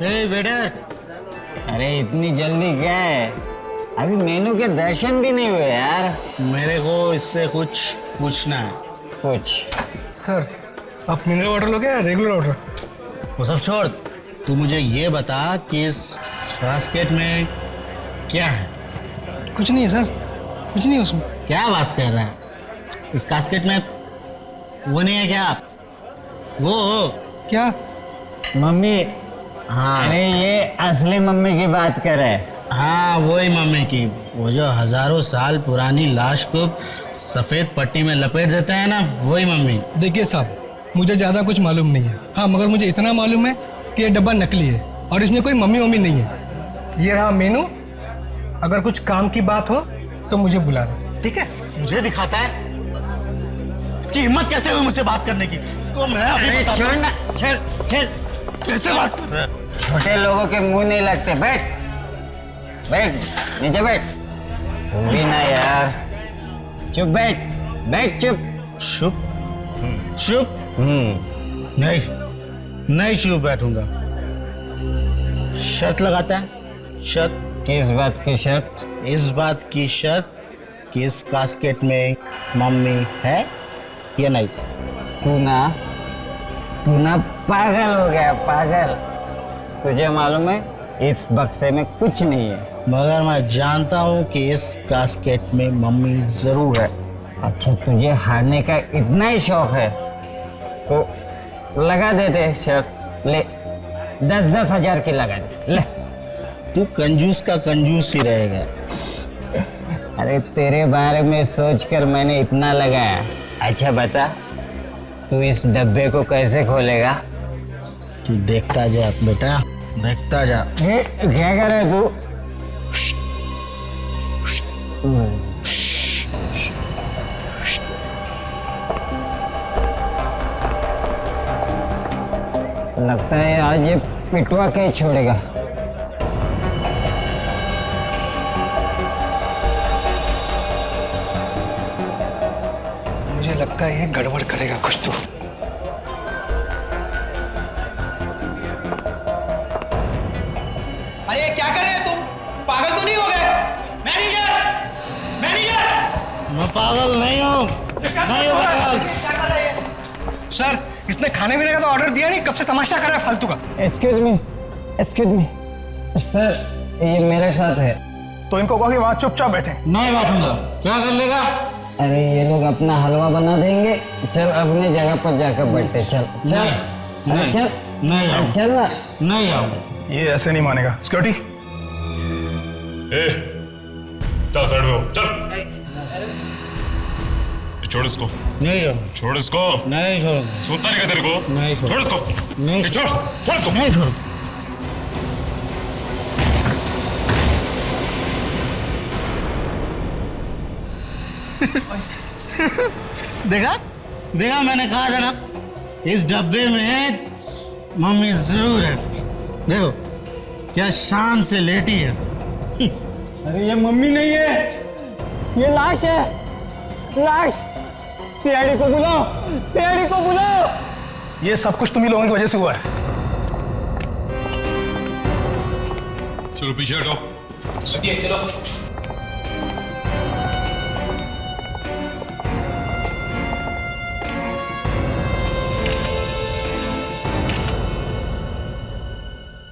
Waiter, अरे इतनी जल्दी क्या है? अभी मेनू के दर्शन भी नहीं हुए यार। मेरे को इससे कुछ पूछना है। कुछ सर, आप मिनरल वाटर लोगे या रेगुलर वाटर? वो सब छोड़, तू मुझे ये बता कि इस बास्केट में क्या है? कुछ नहीं है सर, कुछ नहीं है उसमें। क्या बात कर रहा है? इस बास्केट में वो नहीं है क्या? वो क्या? मम्मी। हाँ अरे ये असली मम्मी की बात कर रहे हैं। हाँ, वही मम्मी की, वो जो हजारों साल पुरानी लाश को सफेद पट्टी में लपेट देते हैं ना, वही मम्मी। देखिए साहब, मुझे ज़्यादा कुछ मालूम नहीं है। हाँ, मगर मुझे इतना मालूम है कि ये डब्बा नकली है और इसमें कोई मम्मी वम्मी नहीं है। ये रहा मेनू, अगर कुछ काम की बात हो तो मुझे बुला लो, ठीक है? मुझे दिखाता है? इसकी हिम्मत कैसे हुई मुझसे बात करने की? इसको मैं अभी बताता छोड़ हूँ। ना, छोड़। कैसे बात कर रहा है? छोटे लोगों के मुंह नहीं लगते। बैठ बैठ, नीचे बैठ। तू भी ना यार, चुप बैठ, बैठ चुप। चुप? चुप? नहीं, नहीं चुप बैठूंगा। शर्त लगाता है? शर्त? किस बात की शर्त? इस बात की शर्त कि इस कास्केट में मम्मी है या नहीं? तू ना पागल हो गया, पागल। तुझे मालूम है इस बक्से में कुछ नहीं है। मगर मैं जानता हूँ कि इस कास्केट में मम्मी जरूर है। अच्छा, तुझे हारने का इतना ही शौक है तो लगा देते शर्त। ले 10-10 हजार की लगा दे, ले। तू कंजूस का कंजूस ही रहेगा। अरे तेरे बारे में सोचकर मैंने इतना लगाया। अच्छा बता, तू इस डब्बे को कैसे खोलेगा? तू देखता जा बेटा, देखता जा। क्या कर रहे तू? लगता है आज ये पिटवा के ही छोड़ेगा। मुझे लगता है ये गड़बड़ करेगा कुछ तो। अरे क्या कर रहे हैं तुम? पागल तो नहीं हो गए? Manager, manager! मैं पागल नहीं हूँ, नहीं हूँ पागल। क्या कर रहे हैं? सर, इसने खाने पीने का तो ऑर्डर दिया नहीं, कब से तमाशा कर रहा है फालतू का। एक्सक्यूज मी सर, ये मेरे साथ है। तो इनको कहो कि वहाँ चुपचाप बैठे। नहीं बैठूंगा। क्या कर लेगा? अरे ये लोग अपना हलवा बना देंगे। चल अपने जगह पर जाकर बैठे। चल चल, नहीं, अरे चल, नहीं अरे आऊंगा। चल ना। नहीं आऊंगा। ये ऐसे नहीं मानेगा। सिक्योरिटी, ए, चल साइड में हो, चल। छोड़ इसको, नहीं आऊंगा। छोड़ इसको। नहीं छोड़ूंगा। सुनता नहीं क्या तेरे को? नहीं छोड़। छोड़ इसको। नहीं ए, छोड़ इसको। नहीं छोड़ूंगा। देखा देखा, मैंने कहा था ना, इस डब्बे में मम्मी जरूर है। देखो क्या शान से लेटी है। अरे ये मम्मी नहीं है, ये लाश है, लाश। सीआईडी को बुलाओ, सीआईडी को बुलाओ। ये सब कुछ तुम ही लोगों की वजह से हुआ है। चलो पीछे हटो।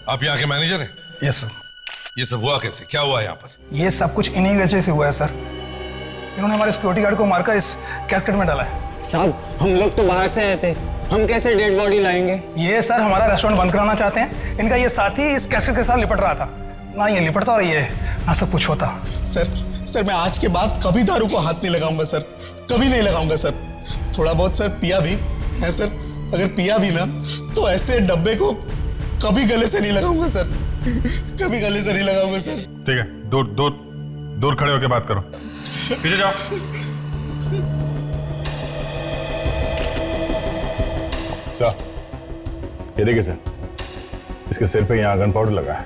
आप यहाँ के मैनेजर हैं? Yes sir. ये सब हुआ कैसे? क्या हुआ यहाँ पर? ये सब कुछ इन्हीं की वजह से हुआ है सर। इन्होंने हमारे सिक्योरिटी गार्ड को मारकर इस कैस्केट में डाला है। साहब, हम लोग तो बाहर से आए थे, हम कैसे डेड बॉडी लाएंगे? ये सर हमारा रेस्टोरेंट बंद कराना चाहते हैं। इनका ये साथी इस कैसेट के साथ लिपट रहा था। ना ये लिपटता और ये ना सब कुछ होता। सर मैं आज के बाद कभी दारू को हाथ नहीं लगाऊंगा सर, कभी नहीं लगाऊंगा सर। थोड़ा बहुत सर पिया भी है सर, अगर पिया भी ना तो ऐसे डब्बे को कभी गले से नहीं लगाऊंगा सर, कभी गले से नहीं लगाऊंगा सर। ठीक है, दूर दूर दूर खड़े होकर बात करो। पीछे जाओ। सर, ये देखिए सर, इसके सिर पे यहाँ गन पाउडर लगा है।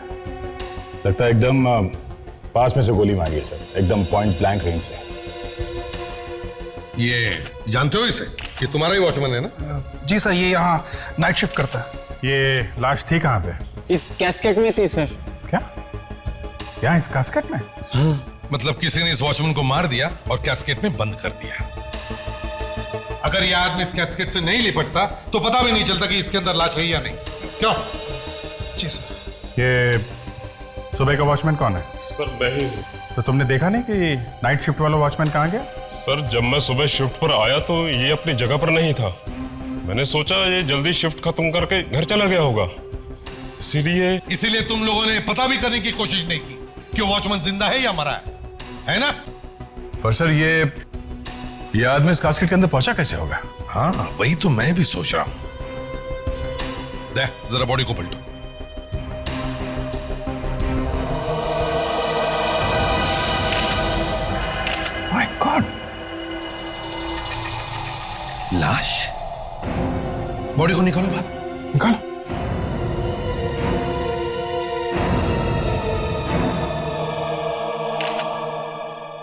लगता है एकदम पास में से गोली मारी है सर, एकदम पॉइंट ब्लैंक रेंज से। ये जानते हो इसे? ये तुम्हारा ही वॉचमैन है ना? जी सर, ये यहाँ नाइट शिफ्ट करता है। ये लाश थी कहाँ पे? इस कैस्केट में थी सर। क्या? क्या इस कास्केट में? मतलब किसी ने इस वॉचमैन को मार दिया और कैस्केट में बंद कर दिया। अगर यह आदमी इस कैस्केट से नहीं लिपटता तो पता भी नहीं चलता कि इसके अंदर लाश है या नहीं। क्यों? जी सर। ये सुबह का वॉचमैन कौन है? सर मैं ही हूँ। तो तुमने देखा नहीं कि नाइट शिफ्ट वाला वॉचमैन कहाँ गया? सर जब मैं सुबह शिफ्ट पर आया तो ये अपनी जगह पर नहीं था। मैंने सोचा ये जल्दी शिफ्ट खत्म करके घर चला गया होगा, इसीलिए तुम लोगों ने पता भी करने की कोशिश नहीं की कि वॉचमैन जिंदा है या मरा है ना? पर सर ये आदमी इस कास्केट के अंदर पहुंचा कैसे होगा? हाँ वही तो मैं भी सोच रहा हूं। दे जरा बॉडी को पलटो। माय गॉड, लाश। बॉडी को निकालो बाहर। निकालो।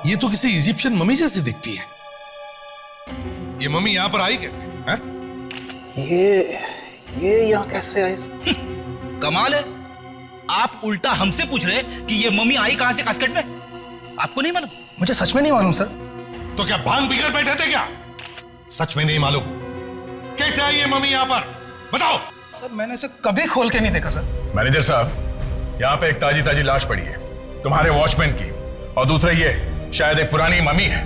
ये तो किसी इजिप्शियन मम्मी जैसी दिखती है। ये मम्मी यहां पर आई कैसे? है? ये यहाँ कैसे आई? कमाल है, आप उल्टा हमसे पूछ रहे कि ये मम्मी आई कहां से कास्केट में? आपको नहीं मालूम? मुझे सच में नहीं मालूम सर। तो क्या भांग पीकर बैठे थे क्या? सच में नहीं मालूम? कैसे आई ये मम्मी यहां पर? बताओ। सर मैंने इसे कभी खोल के नहीं देखा सर। मैनेजर साहब, यहाँ पे एक ताजी ताजी लाश पड़ी है तुम्हारे वॉचमैन की, और दूसरा ये शायद एक पुरानी मम्मी है।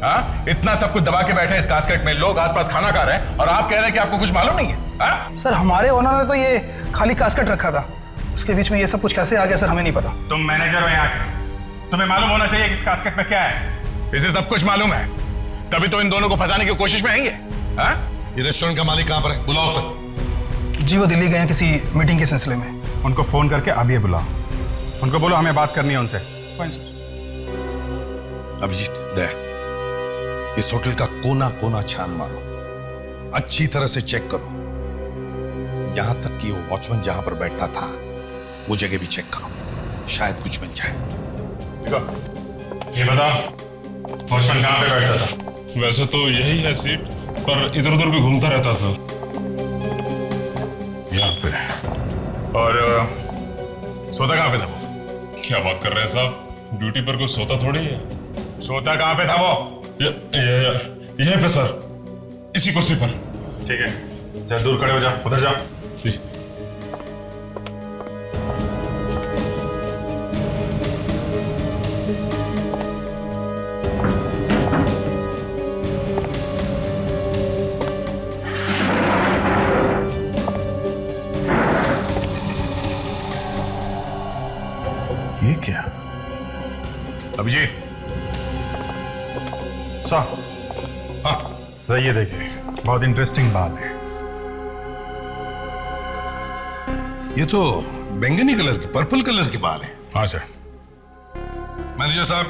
हाँ, इतना सब कुछ दबा के बैठे इस कास्केट में, लोग आसपास खाना खा रहे हैं और आप कह रहे हैं कि आपको कुछ मालूम नहीं है? हाँ? सर हमारे ओनर ने तो ये खाली कास्केट रखा था, उसके बीच में ये सब कुछ कैसे आ गया सर हमें नहीं पता। तुम मैनेजर हो यहाँ के, तुम्हें मालूम होना चाहिए कि इस कास्केट में क्या है। इसे सब कुछ मालूम है, तभी तो इन दोनों को फंसाने की कोशिश में है ये। हाँ? ये रेस्टोरेंट का मालिक कहां पर है? बुलाओ सर। जी वो दिल्ली गए हैं किसी मीटिंग के सिलसिले में। उनको फोन करके अभी बुलाओ। उनको बोलो हमें बात करनी है उनसे। Fine sir. अभिजीत दे, इस होटल का कोना कोना छान मारो, अच्छी तरह से चेक करो, यहां तक कि वो वॉचमैन जहां पर बैठता था वो जगह भी चेक करो, शायद कुछ मिल जाए। ये बता, वॉचमैन कहाँ पे बैठता था? वैसे तो यही है सीट, पर इधर उधर भी घूमता रहता था। यहाँ पे। और सोता कहाँ पे था वो? क्या बात कर रहे हैं साहब, ड्यूटी पर कोई सोता थोड़ी है। सोता कहाँ पे था वो? यहीं पे सर, इसी कुर्सी पर। ठीक है, जरा दूर खड़े हो जा, उधर जा। जी। ये क्या? अभिजीत साहब, हाँ जरा ये देखिए, बहुत इंटरेस्टिंग बात है। ये तो बैंगनी कलर की, पर्पल कलर की बाल है। हाँ सर। मैनेजर साहब,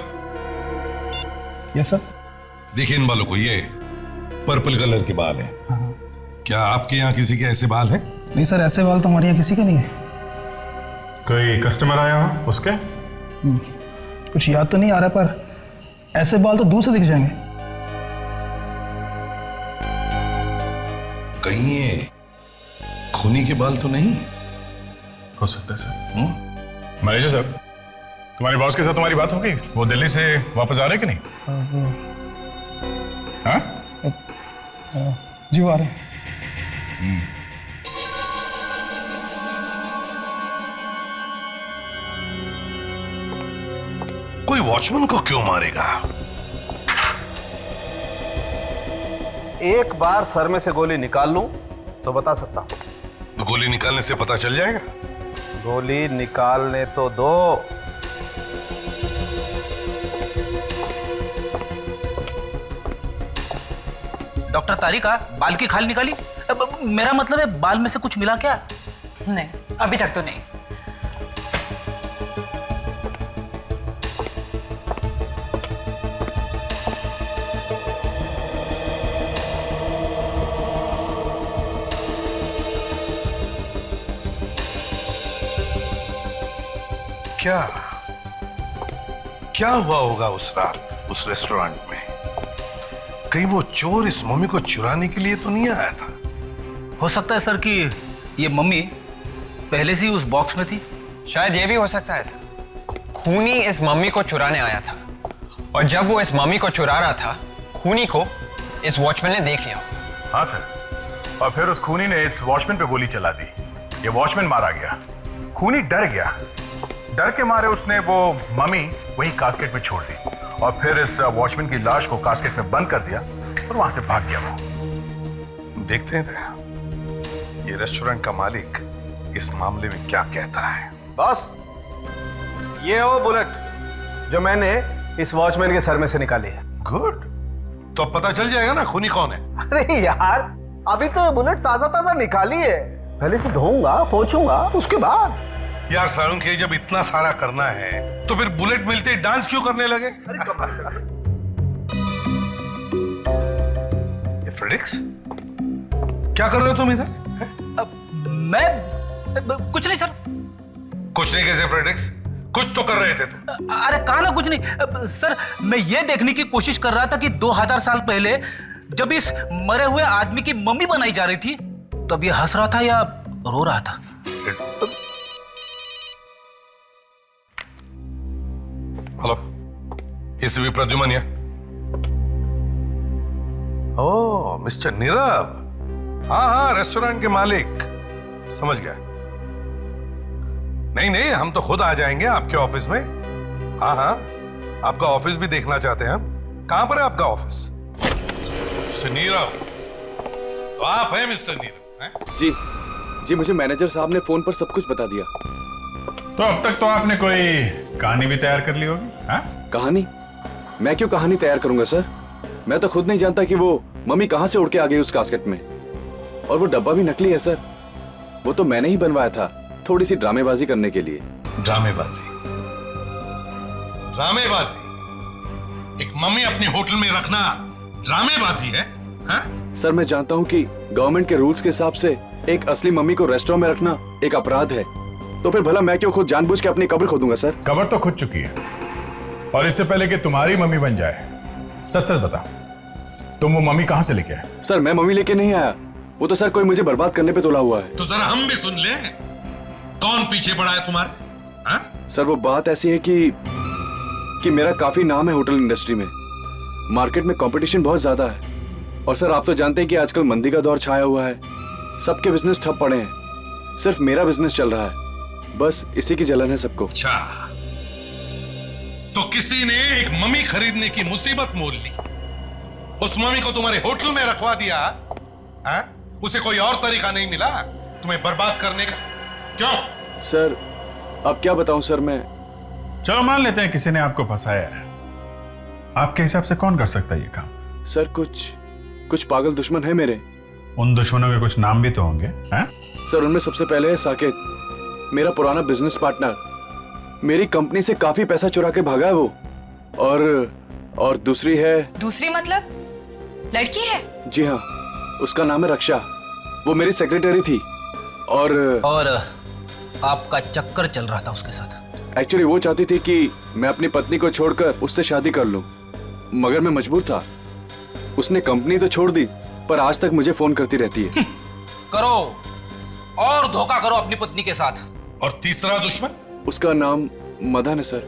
यस सर। देखिए इन बालों को, ये पर्पल कलर के बाल है। क्या आपके यहाँ किसी के ऐसे बाल हैं? नहीं सर, ऐसे बाल तो हमारे यहाँ किसी के नहीं है। कोई कस्टमर आया हो उसके? कुछ याद तो नहीं आ रहा, पर ऐसे बाल तो दूर से दिख जाएंगे। कहीं ये खूनी के बाल तो नहीं? हो सकता है सर। मैनेजर साहब, तुम्हारे बॉस के साथ तुम्हारी बात हो गई? वो दिल्ली से वापस आ रहे कि नहीं? हाँ? जी वो आ रहे हैं। कोई वॉचमैन को क्यों मारेगा? एक बार सर में से गोली निकाल लूं तो बता सकता हूं। तो गोली निकालने से पता चल जाएगा? गोली निकालने तो दो। डॉक्टर तारिका, बाल की खाल निकाली? मेरा मतलब है बाल में से कुछ मिला क्या? नहीं, अभी तक तो नहीं। क्या क्या हुआ होगा उस रात उस रेस्टोरेंट में? कहीं वो चोर इस मम्मी को चुराने के लिए तो नहीं आया था? हो सकता है सर कि ये मम्मी पहले से ही उस बॉक्स में थी? शायद ये भी हो सकता है सर। खूनी इस मम्मी को चुराने आया था और जब वो इस मम्मी को चुरा रहा था, खूनी को इस वॉचमैन ने देख लिया। हाँ सर, और फिर उस खूनी ने इस वॉचमैन पे गोली चला दी। ये वॉचमैन मारा गया। खूनी डर गया, डर के मारे उसने वो मम्मी वही कास्केट में छोड़ दी और फिर इस वॉचमैन की लाश को कास्केट में बंद कर दिया और वहां से भाग गया वो। देखते हैं ये रेस्टोरेंट का मालिक इस मामले में क्या कहता है। बॉस, ये हो बुलेट जो मैंने इस वॉचमैन के सर में से निकाली है। गुड, तो अब पता चल जाएगा ना खूनी कौन है। अरे यार, अभी तो बुलेट ताजा ताजा निकाली है, पहले से धोऊंगा पोंछूंगा उसके बाद। यार सारुण, जब इतना सारा करना है तो फिर बुलेट मिलते ही डांस क्यों करने लगे? ये फ्रेडिक्स, क्या कर रहे हो तुम इधर? मैं कुछ नहीं सर। कुछ नहीं कैसे फ्रेडिक्स? कुछ तो कर रहे थे तुम। अरे कहा ना कुछ नहीं सर, मैं ये देखने की कोशिश कर रहा था कि 2000 साल पहले जब इस मरे हुए आदमी की मम्मी बनाई जा रही थी तब ये हंस रहा था या रो रहा था। हेलो, इस भी प्रद्युमन या? ओ मिस्टर नीरव, हाँ रेस्टोरेंट के मालिक, समझ गया। नहीं, हम तो खुद आ जाएंगे आपके ऑफिस में। हाँ, आपका ऑफिस भी देखना चाहते हैं हम। कहां पर है आपका ऑफिस? मिस्टर नीरव, तो आप हैं मिस्टर नीरव? जी, मुझे मैनेजर साहब ने फोन पर सब कुछ बता दिया। तो अब तक तो आपने कोई कहानी भी तैयार कर ली होगी? हाँ? कहानी? मैं क्यों कहानी तैयार करूंगा सर? मैं तो खुद नहीं जानता कि वो मम्मी कहां से उड़ के आ गई उस कास्केट में। और वो डब्बा भी नकली है सर, वो तो मैंने ही बनवाया था थोड़ी सी ड्रामेबाजी करने के लिए। ड्रामेबाजी? एक मम्मी अपने होटल में रखना ड्रामेबाजी है? हाँ? सर मैं जानता हूँ कि गवर्नमेंट के रूल्स के हिसाब से एक असली मम्मी को रेस्टोरेंट में रखना एक अपराध है, तो फिर भला मैं क्यों खुद जानबूझ के अपनी कब्र खोदूंगा सर? कब्र तो खुद चुकी है, और इससे पहले कि तुम्हारी मम्मी बन जाए, सच बता, तुम वो मम्मी कहां से लेके आए? सर मैं मम्मी लेके नहीं आया, वो तो सर कोई मुझे बर्बाद करने पे तुला हुआ है। तो जरा हम भी सुन ले, कौन पीछे पड़ा है तुम्हारे? हाँ? सर वो बात ऐसी है कि मेरा काफी नाम है होटल इंडस्ट्री में, मार्केट में कंपटीशन बहुत ज्यादा है, और सर आप तो जानते हैं कि आजकल मंदी का दौर छाया हुआ है, सबके बिजनेस ठप पड़े हैं, सिर्फ मेरा बिजनेस चल रहा है, बस इसी की जलन है सबको। अच्छा, तो किसी ने एक मम्मी खरीदने की मुसीबत मोल ली, उस मम्मी को तुम्हारे होटल में रखवा दिया। हाँ? उसे कोई और तरीका नहीं मिला तुम्हें बर्बाद करने का? क्यों? सर अब क्या बताऊं सर मैं। चलो मान लेते हैं किसी ने आपको फंसाया है, आपके हिसाब से कौन कर सकता है ये काम? सर कुछ पागल दुश्मन है मेरे। उन दुश्मनों के कुछ नाम भी तो होंगे? हैं? सर उनमें सबसे पहले है साकेत, मेरा पुराना बिजनेस पार्टनर, मेरी कंपनी से काफी पैसा चुरा के भागा है वो, और दूसरी है। दूसरी मतलब लड़की है? जी हाँ, उसका नाम है रक्षा, वो मेरी सेक्रेटरी थी, और आपका चक्कर चल रहा था उसके साथ? एक्चुअली वो चाहती थी कि मैं अपनी पत्नी को छोड़कर उससे शादी कर लूं, मगर मैं मजबूर था। उसने कंपनी तो छोड़ दी, पर आज तक मुझे फोन करती रहती है। करो और धोखा करो अपनी पत्नी के साथ। और तीसरा दुश्मन? उसका नाम मदन है सर,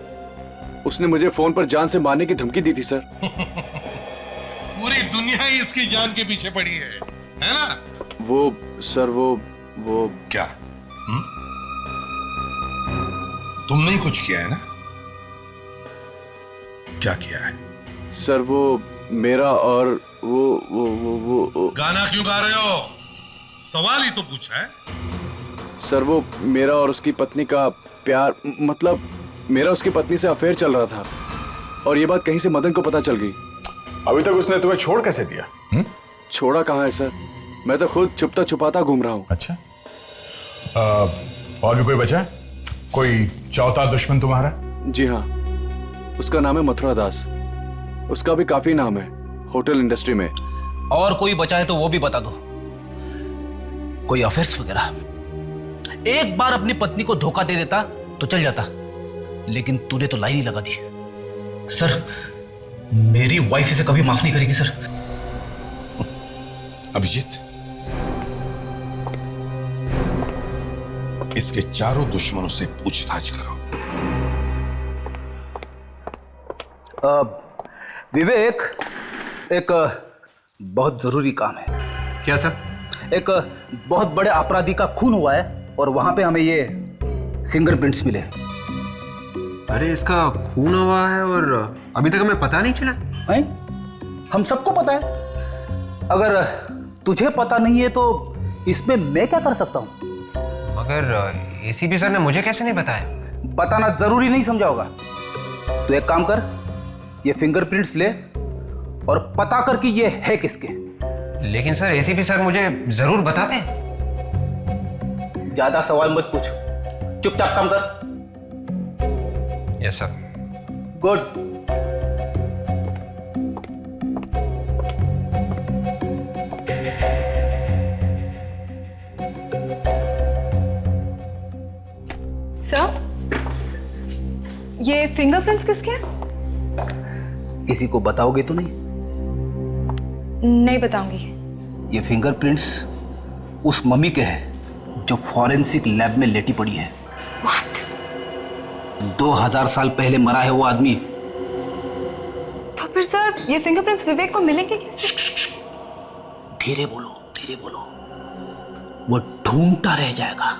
उसने मुझे फोन पर जान से मारने की धमकी दी थी सर। पूरी दुनिया ही इसकी जान के पीछे पड़ी है ना? वो सर वो क्या? तुमने ही कुछ किया है ना? क्या किया है? सर वो मेरा और वो गाना क्यों गा रहे हो? सवाल ही तो पूछा है। सर वो मेरा और उसकी पत्नी का प्यार, मतलब मेरा उसकी पत्नी से अफेयर चल रहा था, और ये बात कहीं से मदन को पता चल गई। अभी तक उसने तुम्हें छोड़ कैसे दिया? छोड़ा कहाँ है सर, मैं तो खुद छुपता छुपाता घूम रहा हूँ। अच्छा, और भी कोई बचा? कोई चौथा दुश्मन तुम्हारा? जी हाँ, उसका नाम है मथुरा दास, उसका भी काफी नाम है होटल इंडस्ट्री में। और कोई बचा है तो वो भी बता दो, कोई अफेयर्स वगैरह? एक बार अपनी पत्नी को धोखा दे देता तो चल जाता, लेकिन तूने तो लाइन ही लगा दी। सर मेरी वाइफ इसे कभी माफ नहीं करेगी सर। इसके चारों दुश्मनों से पूछताछ करो। विवेक, एक बहुत जरूरी काम है। क्या सर? एक बहुत बड़े अपराधी का खून हुआ है और वहां पे हमें ये फिंगरप्रिंट्स मिले। अरे इसका खून हुआ है और अभी तक हमें पता नहीं चला है? हम सबको पता है। अगर तुझे पता नहीं है तो इसमें मैं क्या कर सकता हूं? मगर एसीपी सर ने मुझे कैसे नहीं बताया? बताना जरूरी नहीं समझा होगा। तो एक काम कर, ये फिंगरप्रिंट्स ले और पता कर कि ये है किसके। लेकिन सर एसीपी सर मुझे जरूर बताते। ज्यादा सवाल मत पूछ, चुपचाप काम कर। Yes sir. गुड। सर, ये फिंगरप्रिंट्स किसके हैं? किसी को बताओगे तो नहीं? नहीं बताऊंगी। ये फिंगरप्रिंट्स उस मम्मी के हैं जो फॉरेंसिक लैब में लेटी पड़ी है। What? 2000 साल पहले मरा है वो आदमी। तो फिर सर ये फिंगरप्रिंट्स विवेक को मिलेंगे कैसे? धीरे बोलो, धीरे बोलो। वो ढूंढता रह जाएगा,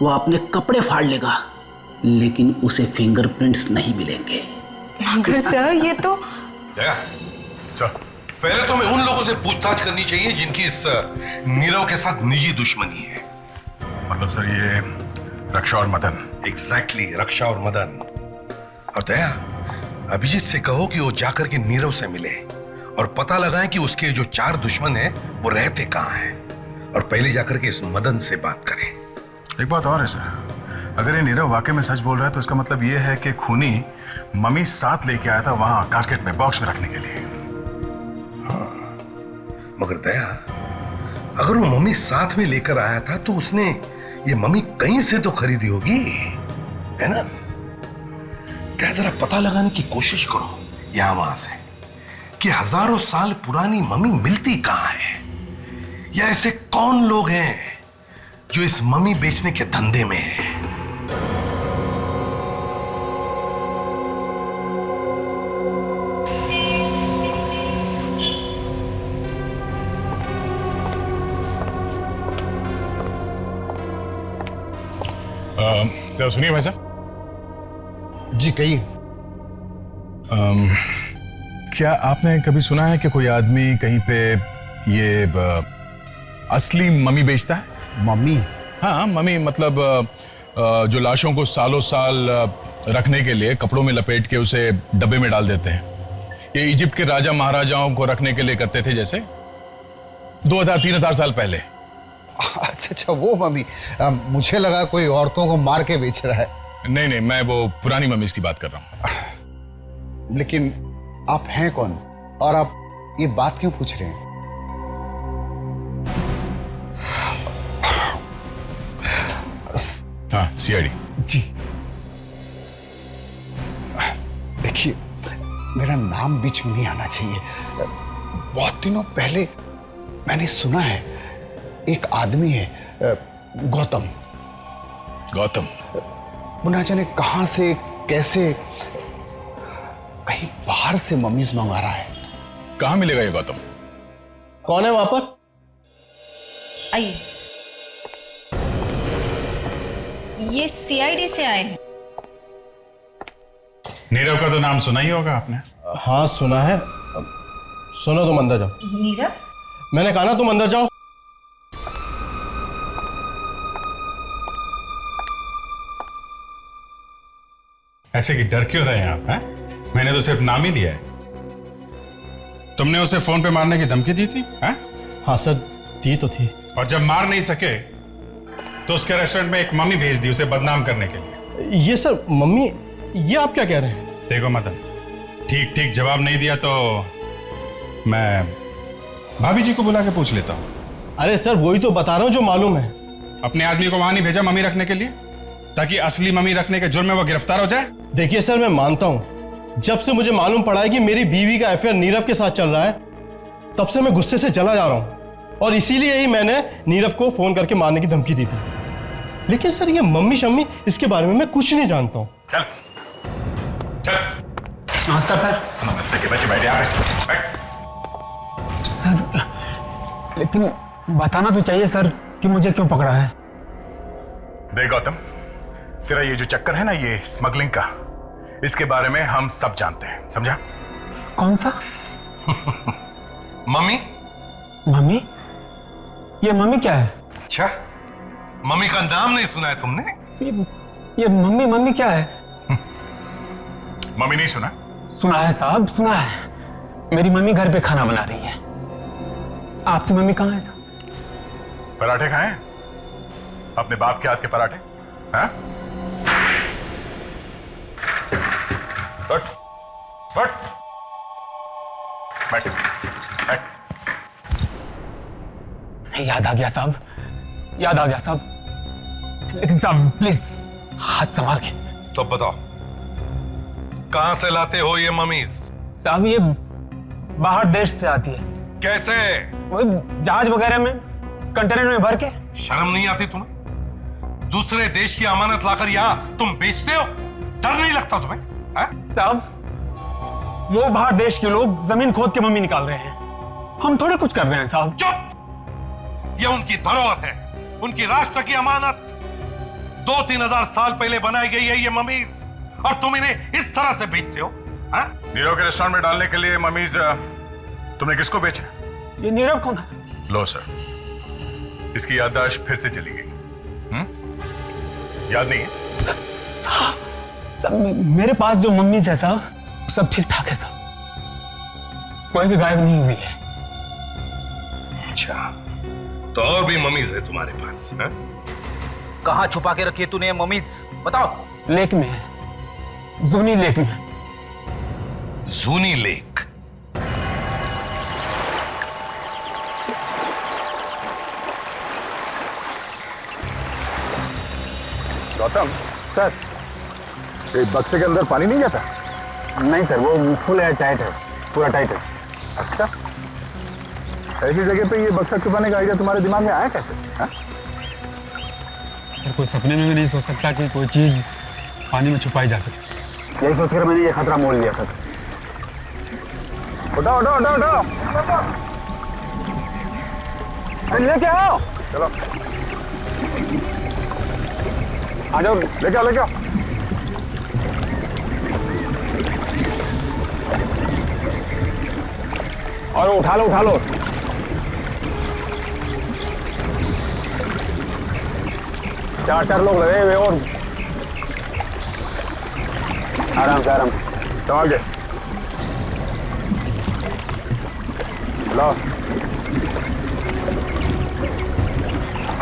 वो अपने कपड़े फाड़ लेगा, लेकिन उसे फिंगरप्रिंट्स नहीं मिलेंगे। मगर सर ये तो सर, पहले तो मैं उन लोगों से पूछताछ करनी चाहिए जिनकी इस नीरव के साथ निजी दुश्मनी है। मतलब सर ये रक्षा और मदन। एग्जैक्टली, रक्षा और मदन। और दया, अभिजीत से कहो कि वो जाकर के नीरव से मिले और पता लगाएं कि उसके जो 4 दुश्मन हैं वो रहते कहाँ हैं, और पहले जाकर के इस मदन से बात करें। एक बात और है सर, अगर ये नीरव वाकई में सच बोल रहा है तो इसका मतलब ये है कि खूनी मम्मी साथ लेके आया था वहां कास्केट में, बॉक्स में रखने के लिए। हाँ, मगर दया, अगर वो मम्मी साथ में लेकर आया था तो उसने ये मम्मी कहीं से तो खरीदी होगी, है ना? क्या जरा पता लगाने की कोशिश करो यहां वहां से कि हजारों साल पुरानी मम्मी मिलती कहां है, या ऐसे कौन लोग हैं जो इस मम्मी बेचने के धंधे में है। सर सुनिए भाई साहब। जी कहिए। क्या आपने कभी सुना है कि कोई आदमी कहीं पे ये असली मम्मी बेचता है? मम्मी? हाँ, मम्मी मतलब जो लाशों को सालों साल रखने के लिए कपड़ों में लपेट के उसे डब्बे में डाल देते हैं। ये इजिप्ट के राजा महाराजाओं को रखने के लिए करते थे, जैसे 2000-3000 साल पहले। अच्छा, वो मम्मी। मुझे लगा कोई औरतों को मार के बेच रहा है। नहीं नहीं, मैं वो पुरानी मम्मीज की बात कर रहा हूँ। लेकिन आप हैं कौन और आप ये बात क्यों पूछ रहे हैं? हाँ, सीआईडी। जी देखिए, मेरा नाम बीच में नहीं आना चाहिए। बहुत दिनों पहले मैंने सुना है एक आदमी है गौतम। गौतम? वो ना जाने कहां से कैसे कहीं बाहर से मम्मीज मंगा रहा है। कहां मिलेगा ये गौतम? कौन है वहां पर? आइए। ये सीआईडी से आए हैं। नीरव का तो नाम सुना ही होगा आपने। हाँ सुना है। सुनो, तुम अंदर जाओ। नीरव? मैंने कहा ना तुम अंदर जाओ। ऐसे की डर क्यों रहे हैं आप? हैं? मैंने तो सिर्फ नाम ही लिया है। तुमने उसे फोन पे मारने की धमकी दी थी? हैं? हाँ सर, दी तो थी। और जब मार नहीं सके तो उसके रेस्टोरेंट में एक मम्मी भेज दी उसे बदनाम करने के लिए। ये सर मम्मी, ये आप क्या कह रहे हैं? देखो मदन, ठीक ठीक जवाब नहीं दिया तो मैं भाभी जी को बुला के पूछ लेता हूँ। अरे सर, वही तो बता रहा हूँ जो मालूम है। अपने आदमी को वहां नहीं भेजा मम्मी रखने के लिए ताकि असली मम्मी रखने के जुर्म में वो गिरफ्तार हो जाए? देखिए सर, मैं मानता हूँ, जब से मुझे मालूम पड़ा है कि मेरी बीवी का अफेयर नीरव के साथ चल रहा है, तब से मैं गुस्से से जला जा रहा हूँ, और इसीलिए ही मैंने नीरव को फोन करके मारने की धमकी दी थी। लेकिन सर ये मम्मी शम्मी इसके बारे में मैं कुछ नहीं जानता हूँ। चल चल। नमस्कार सर। नमस्ते के बच्चे, बैठे यहाँ पे, बैठ। सर लेकिन बताना तो चाहिए सर कि मुझे क्यों पकड़ा है। देख गौतम, तेरा ये जो चक्कर है ना, ये स्मगलिंग का, इसके बारे में हम सब जानते हैं, समझा? कौन सा? मम्मी। मम्मी? ये मम्मी क्या है? अच्छा, मम्मी का नाम नहीं सुना है तुमने? ये मम्मी मम्मी क्या है? मम्मी नहीं सुना? सुना है साहब, सुना है। मेरी मम्मी घर पे खाना बना रही है। आपकी मम्मी कहाँ है साहब? पराठे खाए? अपने बाप के हाथ के पराठे? हाँ? बैठ, बैठ, बैठ, बैठ। याद आ गया साहब, याद आ गया साहब। लेकिन साहब प्लीज हाथ संभाल के। तो बताओ, कहां से लाते हो ये मम्मीज? साहब ये बाहर देश से आती है। कैसे? वही जहाज वगैरह में, कंटेनर में भर के। शर्म नहीं आती तुम्हें? दूसरे देश की अमानत लाकर यहाँ तुम बेचते हो? डर नहीं लगता तुम्हें? साहब वो बाहर देश के लोग जमीन खोद के मम्मी निकाल रहे हैं, हम थोड़े कुछ कर रहे हैं साहब। चुप! ये उनकी धरोहर है, उनकी राष्ट्र की अमानत। 2-3 हजार साल पहले बनाई गई है ये मम्मीज, और तुम इन्हें इस तरह से बेचते हो? नीरव के रेस्टोरेंट में डालने के लिए मम्मीज तुमने किसको बेचा? ये नीरव कौन है? लो सर, इसकी याददाश्त फिर से चली गई। याद नहीं है? साहब मेरे पास जो मम्मीज है साहब सब ठीक ठाक है साहब, कोई भी गायब नहीं हुई है। अच्छा, तो और भी मम्मीज है तुम्हारे पास? कहाँ छुपा के रखी है तूने ये मम्मीज? बताओ। लेक में है, जूनी लेक में। जूनी लेक? गौतम सर, ये बक्से के अंदर पानी नहीं जाता? नहीं सर, वो फुल एयर टाइट है, पूरा टाइट है। अच्छा, ऐसी जगह पे ये बक्सा छुपाने का आइडिया तुम्हारे दिमाग में आया कैसे? सर कोई सपने में भी नहीं सोच सकता कि कोई चीज पानी में छुपाई जा सके। यही सोचकर मैंने ये खतरा मोल लिया था। उठाओ उठाओ उठाओ उठाओ, लेके आओ। चलो आ जाओ, लेके आओ लेके आओ। और उठा लो उठा लो। चार लोग लगे हुए और आराम से आराम संभाल के लो।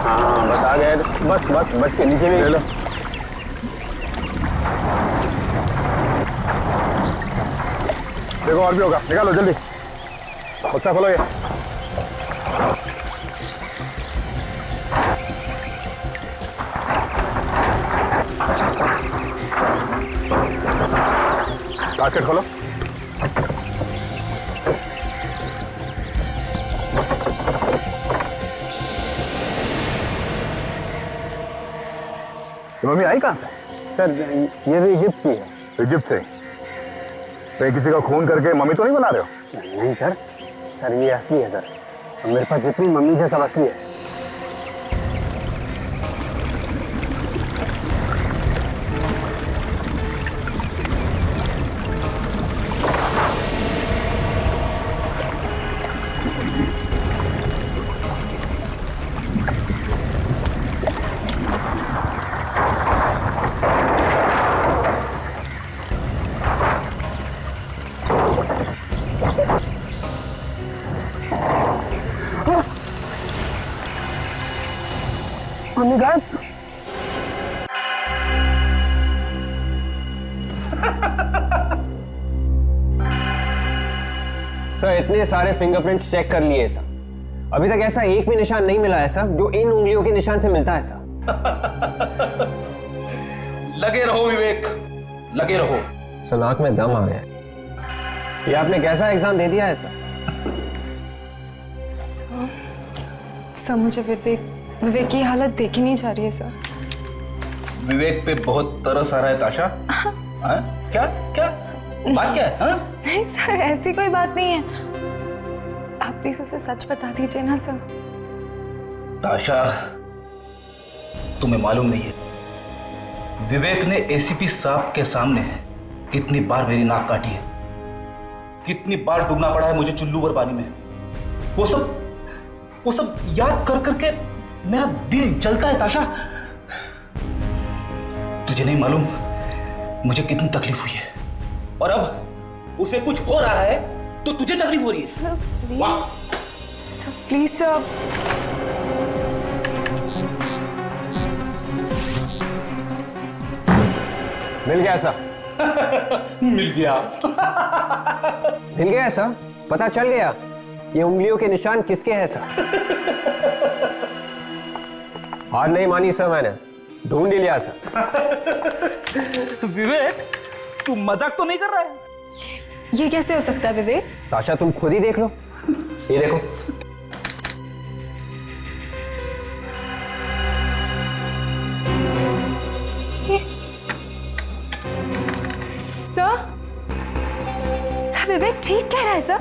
हाँ बस आ गए, बस बस बच के नीचे भी ले लो। देखो और भी होगा, निकालो जल्दी, बक्सा खोलो। ये बास्केट खोलो। मम्मी आई कहाँ से? सर ये भी इजिप्ट की है। इजिप्ट से? कहीं किसी का खून करके मम्मी तो नहीं बना रहे हो? नहीं सर, सर ये असली है सर, मेरे पास जितनी मम्मी है सब असली है। सर इतने सारे फिंगरप्रिंट्स चेक कर लिए सर, अभी तक ऐसा एक भी निशान नहीं मिला है सर जो इन उंगलियों के निशान से मिलता है सर। लगे रहो विवेक, लगे रहो। सर नाक में दम आ गया। ये आपने कैसा एग्जाम दे दिया है सर? सर मुझे विवेक की हालत देखी नहीं जा रही है सर। विवेक पे बहुत तरस आ रहा है ताशा। हाँ? क्या क्या बात क्या है? हाँ? नहीं सर, ऐसी कोई बात नहीं है। आप प्लीज उसे सच बता दीजिए ना सर। ताशा, तुम्हें मालूम नहीं है विवेक ने एसीपी साहब के सामने कितनी बार मेरी नाक काटी है, कितनी बार डूबना पड़ा है मुझे चुल्लू भर पानी में। वो सब याद कर करके मेरा दिल जलता है ताशा। तुझे नहीं मालूम मुझे कितनी तकलीफ हुई है, और अब उसे कुछ हो रहा है तो तुझे तकलीफ हो रही है। Sir please sir. मिल गया सर। मिल गया। मिल गया सर, पता चल गया ये उंगलियों के निशान किसके हैं सर। हार नहीं मानी सर, मैंने ढूंढ ही लिया सर। विवेक, तू मजाक तो नहीं कर रहा है? ये कैसे हो सकता है विवेक? ताशा तुम खुद ही देख लो, ये देखो। सर विवेक ठीक कह रहा है सर।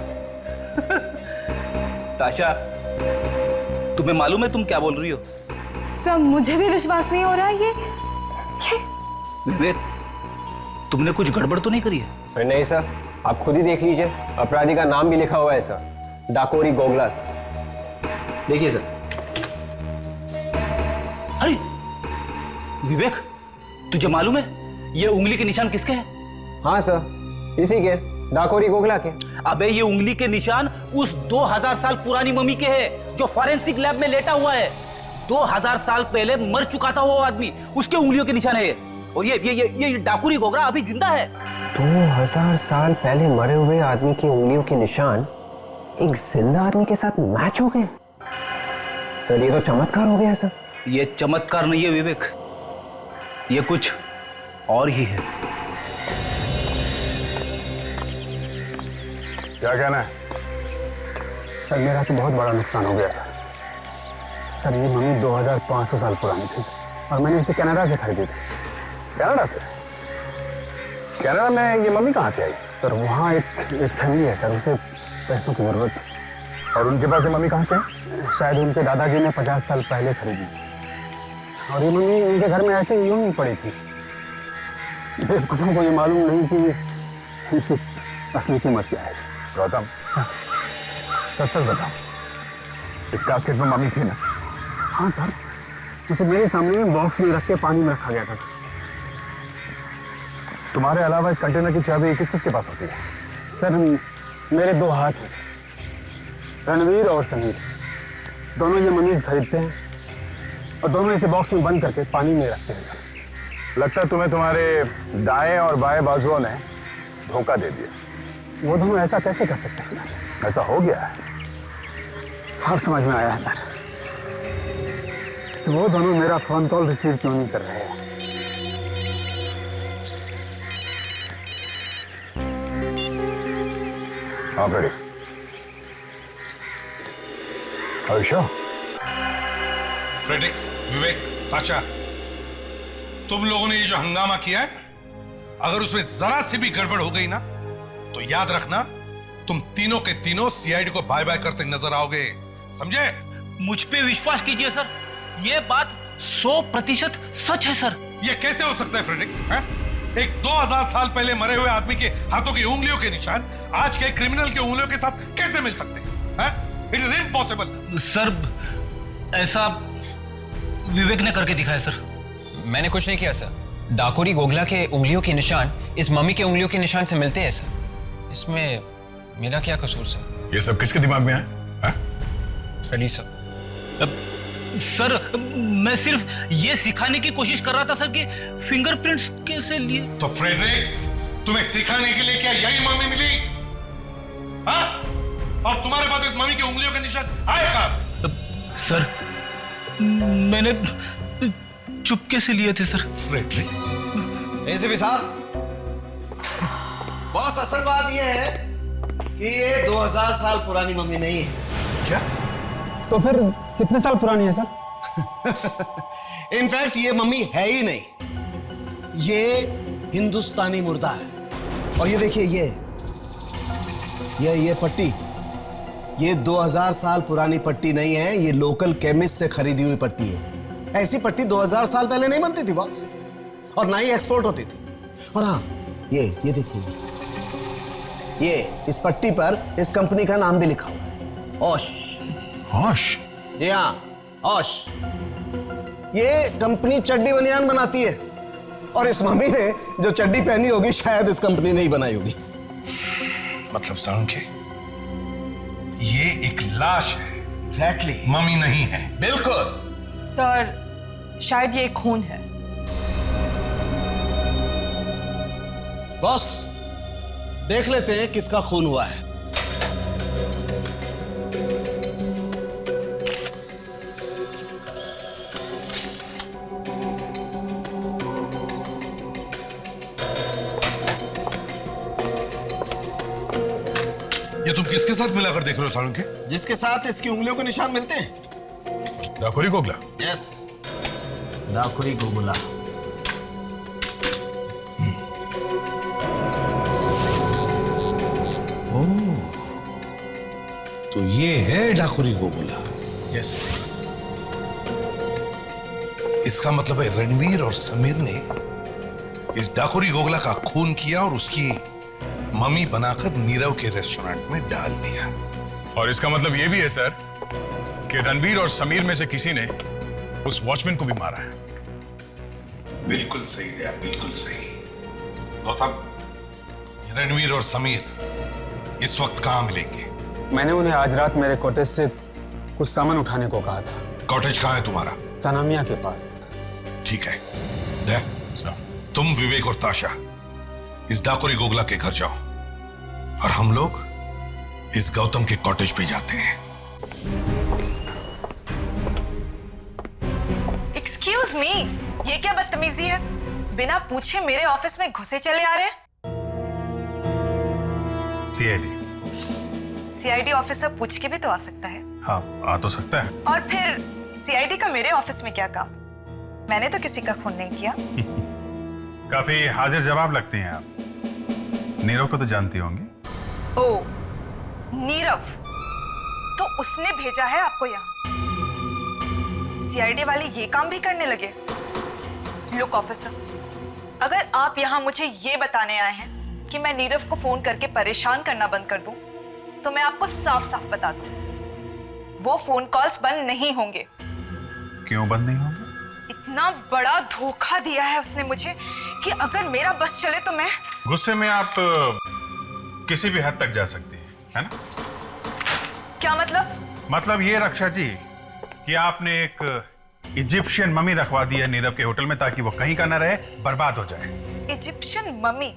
ताशा, तुम्हें मालूम है तुम क्या बोल रही हो? सर मुझे भी विश्वास नहीं हो रहा ये। विवेक, तुमने कुछ गड़बड़ तो नहीं करी है? अरे नहीं सर, आप खुद ही देख लीजिए, अपराधी का नाम भी लिखा हुआ है सर, डाकोरी गोगला। देखिए सर। अरे विवेक, तुझे मालूम है ये उंगली के निशान किसके हैं? हाँ सर, इसी के, डाकोरी गोगला के। अबे ये उंगली के निशान उस 2000 साल पुरानी मम्मी के हैं जो फॉरेंसिक लैब में लेटा हुआ है। 2000 साल पहले मर चुका था वो आदमी, उसके उंगलियों के निशान है। और ये डाकुरी गोगरा अभी जिंदा है। 2000 साल पहले मरे हुए आदमी की उंगलियों के निशान एक जिंदा आदमी के साथ मैच हो गए। सर ये तो चमत्कार हो गया सर। ये चमत्कार नहीं है विवेक, ये कुछ और ही है। क्या कहना है? सर मेरा तो बहुत बड़ा नुकसान हो गया सर। सर ये मम्मी 2500 साल पुरानी थी और मैंने इसे कनाडा से खरीदी थी। कनाडा से? कनाडा में ये मम्मी कहाँ से आई? सर वहाँ एक फैमिली है सर, उसे पैसों की जरूरत थी। और उनके पास ये मम्मी कहाँ से? शायद उनके दादाजी ने 50 साल पहले खरीदी और ये मम्मी उनके घर में ऐसे यूं ही पड़ी थी। बेवकूफों को ये मालूम नहीं कि इसकी असली कीमत क्या है। गौतम, सच सच बताओ, इस कास्केट में मम्मी थी ना? हाँ सर, उसे मेरे सामने बॉक्स में रख के पानी में रखा गया था। तुम्हारे अलावा इस कंटेनर की चाबी किस किस के पास होती है? सर मेरे 2 हाथ हैं, रणवीर और समीर। दोनों ये मनीज खरीदते हैं और दोनों इसे बॉक्स में बंद करके पानी में रखते हैं सर। लगता है तुम्हें तुम्हारे दाएं और बाएं बाजुओं ने धोखा दे दिया। वो दोनों ऐसा कैसे कर सकते हैं सर? ऐसा हो गया है। अब समझ में आया है सर, वो दोनों मेरा फोन कॉल रिसीव क्यों नहीं कर रहे हैं। आप रेडी? आयुषा? फ्रेडरिक्स, विवेक, ताशा, तुम लोगों ने ये जो हंगामा किया है, अगर उसमें जरा सी भी गड़बड़ हो गई ना तो याद रखना तुम तीनों के तीनों सीआईडी को बाय बाय करते नजर आओगे, समझे? मुझ पे विश्वास कीजिए सर, ये बात 100% सच है सर। ये कैसे हो सकता है फ्रेडरिक्स? एक 2000 साल पहले मरे हुए आदमी के हाथों की उंगलियों के निशान आज के क्रिमिनल के उंगलियों के साथ कैसे मिल सकते हैं? It is impossible. सर ऐसा विवेक ने करके दिखाया सर। मैंने कुछ नहीं किया सर। डाकोरी गोगला के उंगलियों के निशान इस मम्मी के उंगलियों के निशान से मिलते हैं सर। इसमें मेरा क्या कसूर सर? ये सब किसके दिमाग में है? चलिए सर। सर मैं सिर्फ ये सिखाने की कोशिश कर रहा था सर कि फिंगरप्रिंट्स कैसे लिए। तो फ्रेडरिक्स, तुम्हें सिखाने के लिए क्या यही मम्मी मिली? हाँ? और तुम्हारे पास इस मम्मी की उंगलियों के निशान आए कहां से? सर मैंने चुपके से लिए थे सर। फ्रेडरिक्स, एसीपी साहब, बॉस असल बात यह है कि ये 2000 साल पुरानी मम्मी नहीं है। क्या? तो फिर कितने साल पुरानी है सर? इनफैक्ट ये मम्मी है ही नहीं। ये हिंदुस्तानी मुर्दा है। और ये देखिए, ये पट्टी, ये 2000 साल पुरानी पट्टी नहीं है, ये लोकल केमिस्ट से खरीदी हुई पट्टी है। ऐसी पट्टी 2000 साल पहले नहीं बनती थी बॉस, और ना ही एक्सपोर्ट होती थी। और हाँ, ये देखिए, ये इस पट्टी पर इस कंपनी का नाम भी लिखा हुआ है, ओश। होश? जी हाँ, ओश। ये कंपनी चड्डी बनियान बनाती है, और इस मम्मी ने जो चड्डी पहनी होगी शायद इस कंपनी ने ही बनाई होगी। मतलब साळुंखे, ये एक लाश है। एग्जैक्टली, मम्मी नहीं है। बिल्कुल सर, शायद ये खून है। बॉस, देख लेते हैं किसका खून हुआ है। ये तुम किसके साथ मिलाकर देख रहे हो साळुंखे? जिसके साथ इसकी उंगलियों के निशान मिलते हैं। डाकुरी गोगला? यस, डाकुरी गोगला। तो ये है डाकुरी गोगला। यस। इसका मतलब है रणवीर और समीर ने इस डाकुरी गोगला का खून किया और उसकी मम्मी बनाकर नीरव के रेस्टोरेंट में डाल दिया। और इसका मतलब ये भी है सर कि रणवीर और समीर में से किसी ने उस वॉचमैन को भी मारा है। बिल्कुल सही है, बिल्कुल सही। तो तब रणवीर और समीर इस वक्त कहां मिलेंगे? मैंने उन्हें आज रात मेरे कॉटेज से कुछ सामान उठाने को कहा था। कॉटेज कहां है तुम्हारा? सनामिया के पास। ठीक है, दे, तुम विवेक और ताशा इस डाकुरी गोगला के घर जाओ, और हम लोग इस गौतम के कॉटेज पे जाते हैं। एक्सक्यूज मी, ये क्या बदतमीजी है? बिना पूछे मेरे ऑफिस में घुसे चले आ रहे हैं। सीआईडी ऑफिसर पूछ के भी तो आ सकता है। हाँ, आ तो सकता है। और फिर सीआईडी का मेरे ऑफिस में क्या काम? मैंने तो किसी का खून नहीं किया। काफी हाजिर जवाब लगती हैं आप। नीरव को तो जानती होंगी। ओ, नीरव, तो उसने भेजा है आपको यहाँ? सीआईडी वाले ये काम भी करने लगे? लुक ऑफिसर, अगर आप यहाँ मुझे ये बताने आए हैं कि मैं नीरव को फोन करके परेशान करना बंद कर दूं, तो मैं आपको साफ साफ बता दूं, वो फोन कॉल्स बंद नहीं होंगे। क्यों बंद नहीं होंगे? इतना बड़ा धोखा दिया है उसने मुझे कि अगर मेरा बस चले तो मैं... गुस्से में आप किसी भी हद तक जा सकती है ना? क्या मतलब? मतलब ये रक्षा जी कि आपने एक इजिप्शियन मम्मी रखवा दी है नीरव के होटल में, ताकि वो कहीं का ना रहे, बर्बाद हो जाए। Egyptian mummy?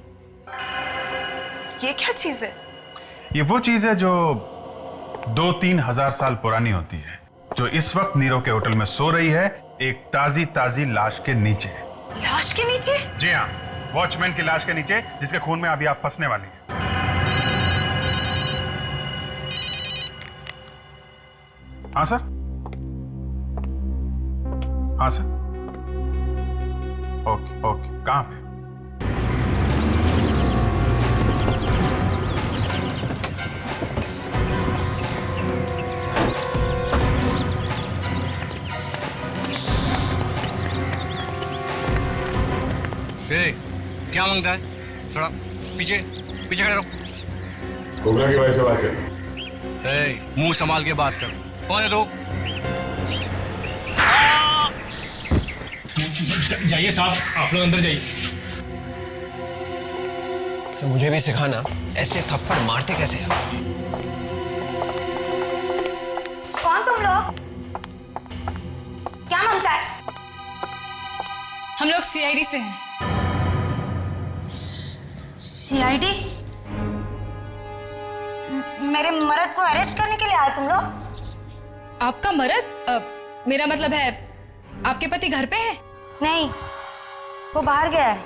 ये क्या चीज है? ये वो चीज है जो 2-3 हजार साल पुरानी होती है, जो इस वक्त नीरव के होटल में सो रही है, एक ताजी लाश के नीचे। लाश के नीचे? जी हाँ, वॉचमैन की लाश के नीचे, जिसके खून में अभी आप फंसने वाली हैं। हाँ सर, हाँ सर। ओके, कहाँ पे? क्या मांगता है? थोड़ा पीछे खड़े रहो। गोगला के भाई से बात कर। मुंह संभाल के बात कर। कौन है तो? जाइए साहब, आप लोग अंदर जाइए। सर, मुझे भी सिखाना ऐसे थप्पड़ मारते कैसे हैं? कौन तुम लोग? क्या मांगता है? हम लोग सीआईडी से हैं। सीआईडी? मेरे मर्द को अरेस्ट करने के लिए आए तुम लोग? आपका मर्द? मेरा मतलब है आपके पति घर पे है? नहीं, वो बाहर गया है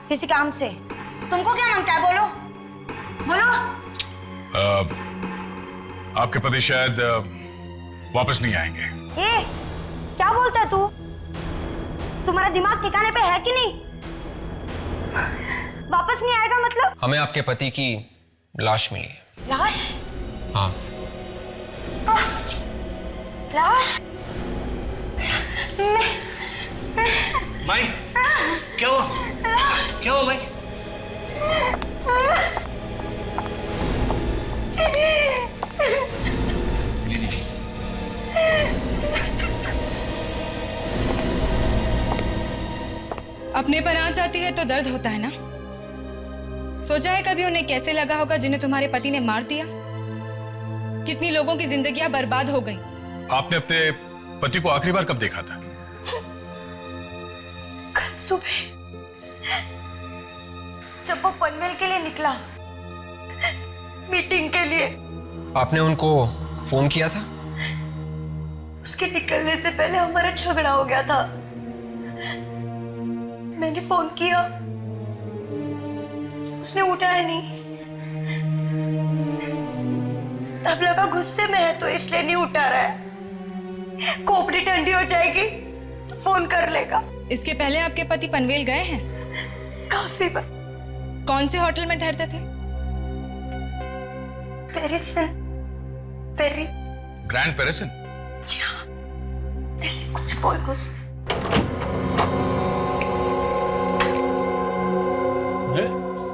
किसी काम से। तुमको क्या मांगता है? बोलो बोलो। आपके पति शायद वापस नहीं आएंगे। क्या बोलता है तू? तुम्हारा दिमाग ठिकाने पे है कि नहीं? वापस नहीं आएगा मतलब? हमें आपके पति की लाश मिली है। लाश? हाँ। लाश? भाई क्या हुआ? क्या हुआ भाई? ले लीजिए। अपने पर आंच आती है तो दर्द होता है ना। सोचा है कभी उन्हें कैसे लगा होगा जिन्हें तुम्हारे पति ने मार दिया? कितनी लोगों की जिंदगियां बर्बाद हो गई। आपने अपने पति को आखिरी बार कब देखा था? कल सुबह जब वो पनवेल के लिए निकला, मीटिंग के लिए। आपने उनको फोन किया था? उसके निकलने से पहले हमारा झगड़ा हो गया था। मैंने फोन किया, उसने उठाया नहीं। तब लगा गुस्से में है तो इसलिए नहीं उठा रहा है। खोपड़ी ठंडी हो जाएगी तो फोन कर लेगा। इसके पहले आपके पति पनवेल गए हैं? काफी बार। कौन से होटल में ठहरते थे? पेरिसन। पेरी। ग्रैंड पेरिसन? जी हाँ, ऐसे कुछ बोल कुछ।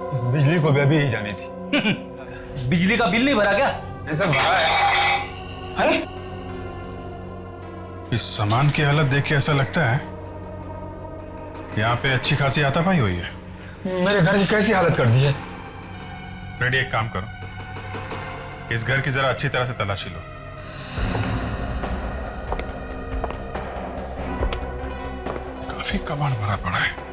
इस बिजली को भी अभी ही जानी थी। बिजली का बिल नहीं भरा क्या? ऐसा भरा है। इस सामान की हालत देख के ऐसा लगता है यहाँ पे अच्छी खासी हाथापाई हुई है। मेरे घर की कैसी हालत कर दी है? फ्रेडी, एक काम करो, इस घर की जरा अच्छी तरह से तलाशी लो। काफी कबाड़ भरा पड़ा है।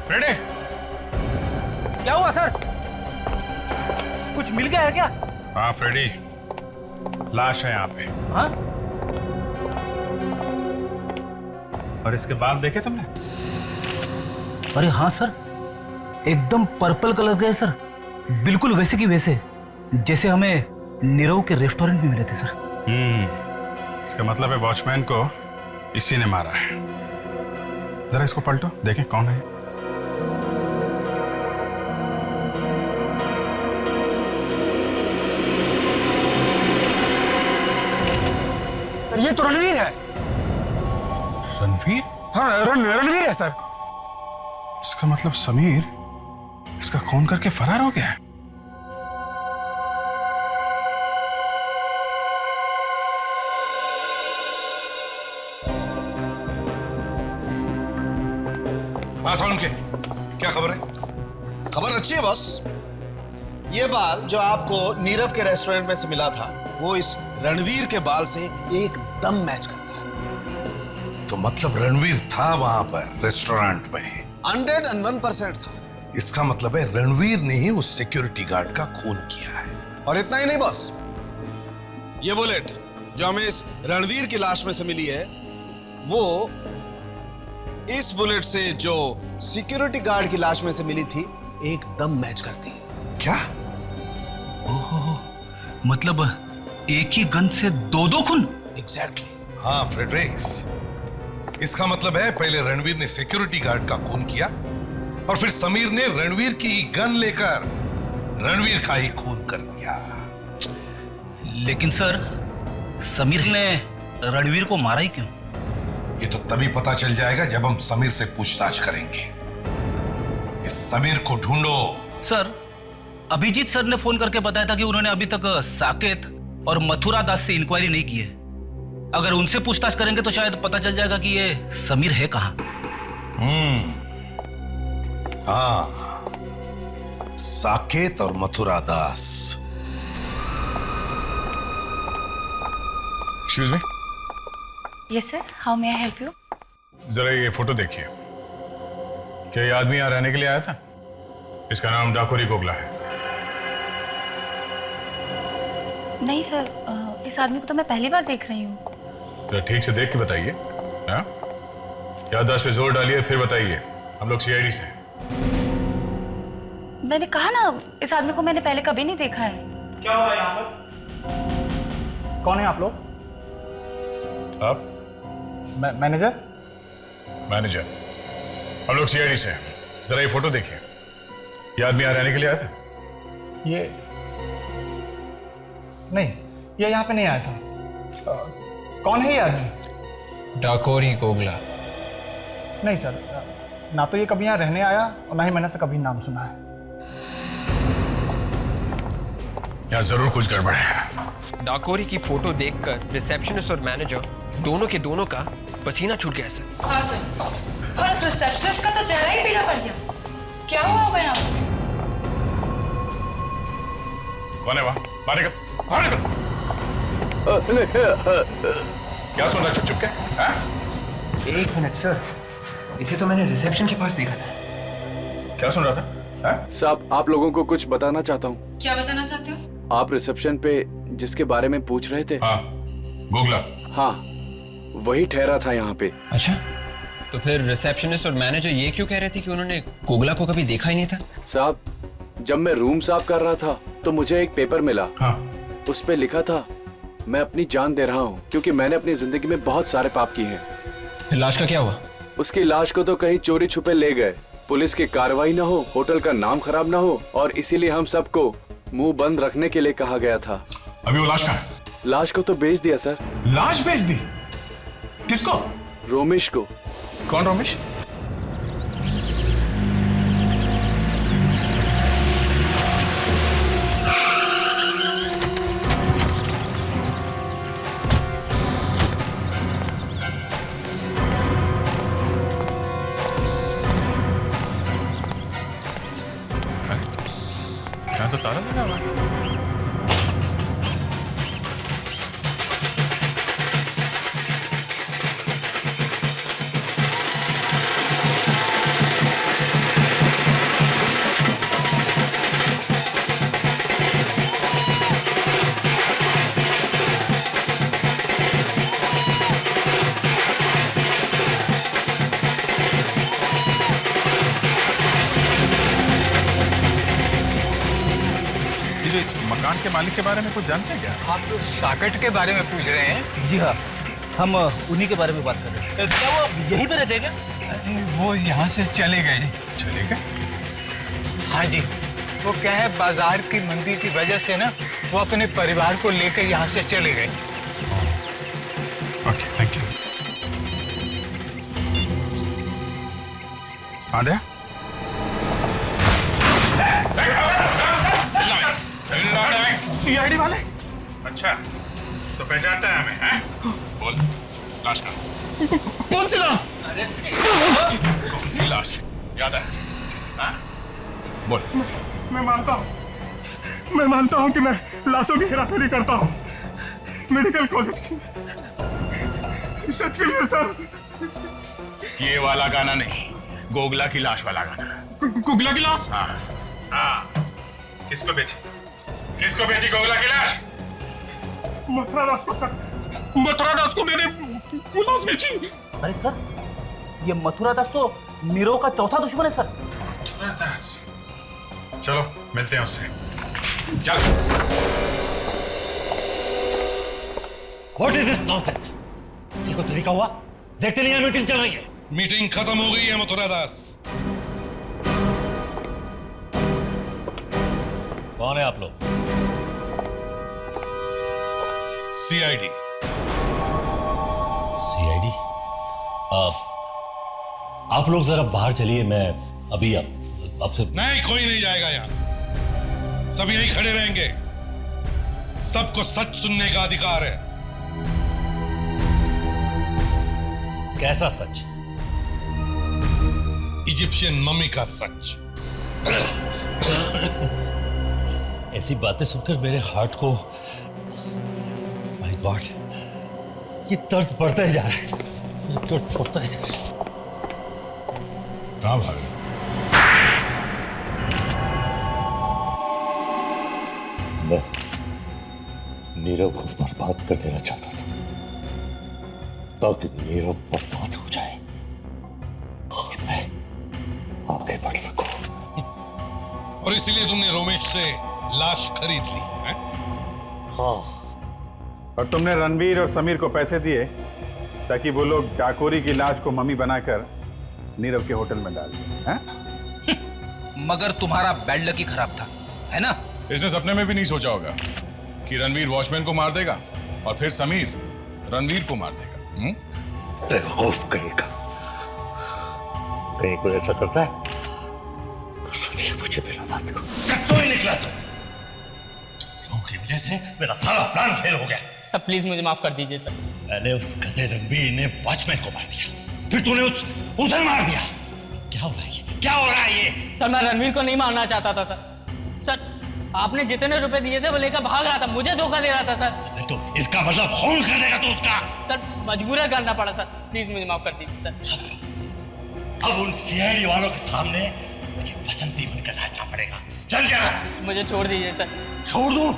फ्रेडी, क्या हुआ सर? कुछ मिल गया है क्या? हाँ फ्रेडी, लाश है यहाँ पे। हाँ? और इसके बाल देखे तुमने? अरे हाँ सर, एकदम पर्पल कलर के है सर। बिल्कुल वैसे की वैसे जैसे हमें नीरव के रेस्टोरेंट में मिले थे सर। इसका मतलब है वॉचमैन को इसी ने मारा है। जरा इसको पलटो, देखें कौन है। ये तो रणवीर है। रणवीर? हाँ, रणवीर है सर। इसका मतलब समीर इसका खून करके फरार हो गया है। साउंड के क्या खबर है? खबर अच्छी है बॉस। ये बाल जो आपको नीरव के रेस्टोरेंट में से मिला था, वो इस रणवीर के बाल से एकदम मैच करता है। तो मतलब रणवीर था वहां पर रेस्टोरेंट में? 101% था। इसका मतलब है रणवीर ने ही उस सिक्योरिटी गार्ड का खून किया है। और इतना ही नहीं बॉस, ये बुलेट जो हमें इस रणवीर की लाश में से मिली है, वो इस बुलेट से जो सिक्योरिटी गार्ड की लाश में से मिली थी एकदम मैच करती है। क्या? ओहो, मतलब एक ही गन से दो खून? एग्जैक्टली। हाँ फ्रेडरिक्स, इसका मतलब है पहले रणवीर ने सिक्योरिटी गार्ड का खून किया और फिर समीर ने रणवीर की गन लेकर रणवीर का ही खून कर दिया। लेकिन सर, समीर ने रणवीर को मारा ही क्यों? ये तो तभी पता चल जाएगा जब हम समीर से पूछताछ करेंगे। इस समीर को ढूंढो। सर, अभिजीत सर ने फोन करके बताया था कि उन्होंने अभी तक साकेत और मथुरा दास से इंक्वायरी नहीं की है। अगर उनसे पूछताछ करेंगे तो शायद पता चल जाएगा कि ये समीर है कहां। हाँ, साकेत और Mathura Das. Excuse me, yes sir, how may I help you? जरा ये फोटो देखिए। क्या ये आदमी यहाँ रहने के लिए आया था? इसका नाम डाकोरी गोगला है। नहीं सर, इस आदमी को तो मैं पहली बार देख रही हूँ। जरा ठीक से देख के बताइए। हाँ, याददाश्त पे जोर डालिए, फिर बताइए। हम लोग सीआईडी से हैं। मैंने कहा ना, इस आदमी को मैंने पहले कभी नहीं देखा है। क्या हुआ यहाँ पर? कौन है आप लोग? आप? मैनेजर? मैनेजर। हम लोग सीआईडी से हैं। जरा ये फोटो देखिए। ये आदमी यहाँ रहने के लिए आया था? ये नहीं, ये यहाँ पे नहीं आया था। कौन है ये आदमी? डाकोरी गोगला। नहीं सर, ना तो ये कभी यहाँ रहने आया और ना ही मैंने से कभी नाम सुना है। यहाँ जरूर कुछ गड़बड़ है। डाकोरी की फोटो देखकर रिसेप्शनिस्ट और मैनेजर दोनों के दोनों का पसीना छूट गया सर। हाँ सर, और उस रिसेप्शनिस्ट का तो चेहरा ही पीला पड़ गया। क्या हुआ होगा यहाँ पे? कौन है वहाँ? बाहर निकल, बाहर निकल। क्या सुन रहा चुप चुप के? हाँ? एक मिनट सर, इसे तो मैंने रिसेप्शन के पास देखा था। क्या सुन रहा था? साहब, आप लोगों को कुछ बताना चाहता हूँ। क्या बताना चाहते हो? आप रिसेप्शन पे जिसके बारे में पूछ रहे थे? हाँ, गोगला। हाँ, वही ठहरा था यहाँ पे। अच्छा, तो फिर रिसेप्शनिस्ट और मैनेजर ये क्यों कह रहे थे कि उन्होंने गोगला को कभी देखा ही नहीं था? साहब, जब मैं रूम साफ कर रहा था तो मुझे एक पेपर मिला। हाँ। उस पे लिखा था, मैं अपनी जान दे रहा हूँ क्योंकि मैंने अपनी जिंदगी में बहुत सारे पाप किए हैं। फिर लाश का क्या हुआ? उसकी लाश को तो कहीं चोरी छुपे ले गए। पुलिस की कार्रवाई ना हो, होटल का नाम खराब ना हो, और इसीलिए हम सबको मुंह बंद रखने के लिए कहा गया था। अभी वो लाश कहाँ है? लाश को तो बेच दिया सर। लाश बेच दी? किसको? रोमिश को। कौन रोमिश? यहाँ तो ताला लगा हुआ है। इस मकान के मालिक के बारे में कुछ जानते हैं क्या? आप लोग साकेत के बारे में पूछ रहे हैं? जी हाँ, हम उन्हीं के बारे में बात कर रहे हैं। क्या वो यहीं पे रहते हैं क्या? वो यहाँ से चले गए जी। चले गए? हाँ जी, वो क्या है, बाजार की मंदी की वजह से ना वो अपने परिवार को लेकर यहाँ से चले गए। Okay, thank you. आंधे? सीआईडी वाले? अच्छा, तो पहचानता है हमें, हैं? बोल, लाश कहाँ? कौन सी लाश? कौन सी लाश? याद है? हाँ? बोल। मैं मानता हूँ कि मैं लाशों की हेराफेरी करता हूँ। मेडिकल कॉलेज सच में सर। ये वाला गाना नहीं, गोगला की लाश वाला गाना। गोगला की लाश? हाँ, हाँ। किसको बेची? किसको बेची गोगला की लाश? मथुरा दास को सर। मथुरा दास को मैंने वो लाश बेची। अरे सर, ये मथुरा दास तो नीरव का चौथा दुश्मन है सर। मथुरा दास? चलो मिलते हैं उससे। चलो। What is this nonsense? ये कोई तरीका हुआ? देखते नहीं, मीटिंग चल रही है। मीटिंग खत्म हो गई है मथुरा दास। कौन है आप लोग? सीआईडी। सीआईडी? आप लोग जरा बाहर चलिए, मैं अभी आपसे। नहीं, कोई नहीं जाएगा यहां से। सब यहीं खड़े रहेंगे। सबको सच सुनने का अधिकार है। कैसा सच? इजिप्शियन मम्मी का सच। ऐसी बातें सुनकर मेरे हार्ट को, माय गॉड, ये दर्द बढ़ता ही जा रहा है, ये दर्द बढ़ता ही जा रहा है। कहाँ भाग रहे? मैं नीरव को बर्बाद कर देना चाहता था ताकि नीरव बर्बाद हो जाए और मैं आगे बढ़ सकूं। और इसलिए तुमने रोमेश से लाश खरीद ली है? हाँ। और तुमने रणवीर और समीर को पैसे दिए ताकि वो लोग डाकोरी की लाश को मम्मी बनाकर नीरव के होटल में डाल दिए हैं? मगर तुम्हारा बैड लक ही खराब था, है ना? इसने सपने में भी नहीं सोचा होगा कि रणवीर वॉचमैन को मार देगा और फिर समीर रणवीर को मार देगा। बेवकूफ कहेगा, कहीं कोई ऐसा करता है तो सोचिए मुझे मेरा बात को। तो ही निकला तुम लोगों की वजह से मेरा सारा प्लान फेल हो गया। सर प्लीज मुझे माफ कर दीजिए सर। पहले उस गधे रणवीर ने वॉचमैन को मार दिया, फिर तूने उसे मार दिया। क्या हो रहा है ये? क्या हो रहा है ये? सर मैं रणवीर को नहीं मारना चाहता था सर। सर आपने जितने रुपए दिए थे वो लेकर भाग रहा था, मुझे धोखा दे रहा था सर। तो इसका मतलब खून कर देगा तू उसका? सर मजबूरन करना पड़ा सर, प्लीज मुझे माफ कर दीजिए सर। अब उन सीआईडी वालों के सामने मुझे बसंती बनकर नाचना पड़ेगा। चल जा। मुझे छोड़ दीजिए सर। छोड़ दूं?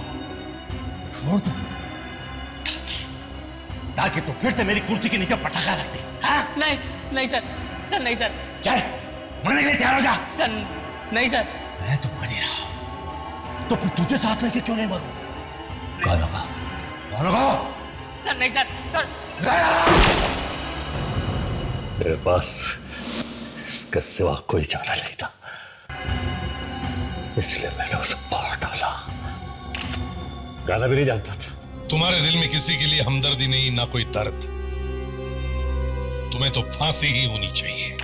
छोड़ दूं ताकि तो फिर से मेरी कुर्सी के नीचे पटाखा रख दे। हाँ? नहीं नहीं सर, सर नहीं सर। चल मरने के लिए तैयार हो जा। सर नहीं सर। मैं तो मर ही रहा हूं, तो फिर तुझे साथ लेके क्यों नहीं मरूं? कौन होगा? कौन होगा? सर नहीं सर। सर मेरे पास इसके सिवा कोई चारा नहीं था, इसलिए मैंने उसे मार डाला। गाना भी नहीं जानता था। तुम्हारे दिल में किसी के लिए हमदर्दी नहीं, ना कोई दर्द। तुम्हें तो फांसी ही होनी चाहिए।